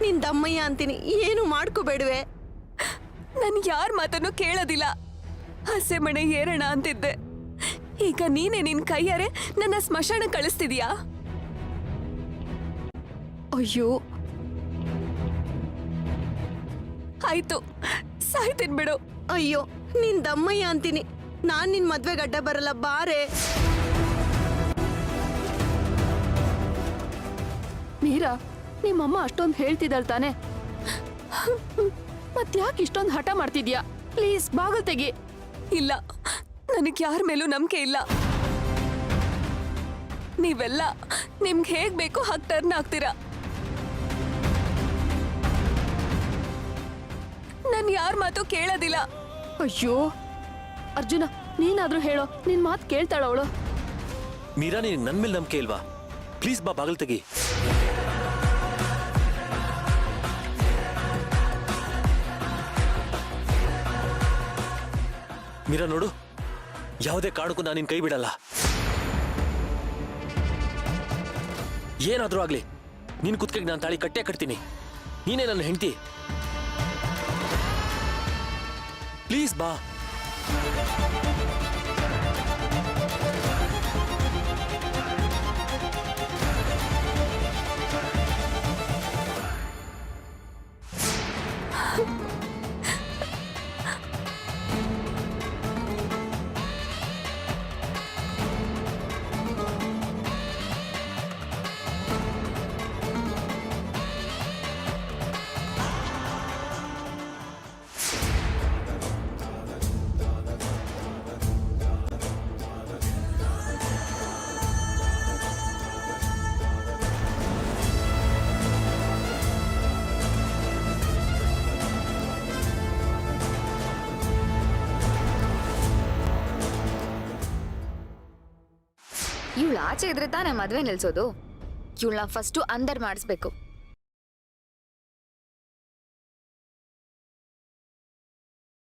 ನಿನ್ ದಮ್ಮಯ್ಯ ಅಂತೀನಿ, ಏನು ಮಾಡ್ಕೋಬೇಡುವೆ. ನನ್ ಯಾರ ಮಾತನ್ನು ಕೇಳೋದಿಲ್ಲ. ಹಸೆ ಮನೆ ಏರಣ ಅಂತಿದ್ದೆ, ಈಗ ನೀನೆ ನಿನ್ ಕೈಯಾರೆ ನನ್ನ ಸ್ಮಶಾನ ಕಳಿಸ್ತಿದ್ಯಾ? ಅಯ್ಯೋ, ಆಯ್ತು, ಸಾಯ್ತೀನಿ ಬಿಡು. ಅಯ್ಯೋ, ನಿನ್ ದಮ್ಮಯ್ಯ ಅಂತೀನಿ, ನಾನ್ ನಿನ್ ಮದ್ವೆ ಗಡ್ಡ ಬರಲ್ಲ, ಬಾರೆ. ಮೀರಾ, ನಿಮ್ಮಮ್ಮ ಅಷ್ಟೊಂದು ಹೇಳ್ತಿದ್ದಾಳ್ ತಾನೆ, ಮತ್ತ್ಯಾಕೆ ಇಷ್ಟೊಂದು ಹಠ ಮಾಡ್ತಿದ್ಯಾ? ಪ್ಲೀಸ್ ಬಾಗಲ್ ತೆಗಿ. ಇಲ್ಲ, ನನಗೆ ಯಾರ ಮೇಲೂ ನಂಬಿಕೆ ಇಲ್ಲ. ನೀವೆಲ್ಲ ನಿಮ್ಗೆ ಹೇಗ್ ಬೇಕೋ ಹಾಗೆ ಟರ್ನ್ ಆಗ್ತೀರಾ. ನಾನು ಯಾರ ಮಾತು ಕೇಳೋದಿಲ್ಲ. ಅಯ್ಯೋ ಅರ್ಜುನ, ನೀನಾದ್ರೂ ಹೇಳೋ, ನಿನ್ ಮಾತು ಕೇಳ್ತಾಳ ಅವಳು? ಮೀರಾ, ನಿನಗೆ ನನ್ನ ಮೇಲೆ ನಂಬಿಕೆ ಇಲ್ವಾ? ಪ್ಲೀಸ್ ಬಾ, ಬಾಗಲ್ ತೆಗಿ. ಮೀರಾ ನೋಡು, ಯಾವುದೇ ಕಾರಣಕ್ಕೂ ನಾನು ನಿನ್ ಕೈ ಬಿಡಲ್ಲ. ಏನಾದ್ರೂ ಆಗ್ಲಿ, ನಿನ್ ಕುತ್ತಿಗೆಗೆ ನಾನು ತಾಳಿ ಕಟ್ಟೇ ಕಟ್ತೀನಿ. ನೀನೇ ನನ್ನ ಹೆಂಡತಿ. ಪ್ಲೀಸ್ ಬಾ. ಇವಳು ಆಚೆ ಇದ್ರೆ ತಾನೇ ಮದ್ವೆ ನಿಲ್ಸೋದು. ಇವಳನ್ನ ಫಸ್ಟು ಅಂದರ್ ಮಾಡಿಸ್ಬೇಕು.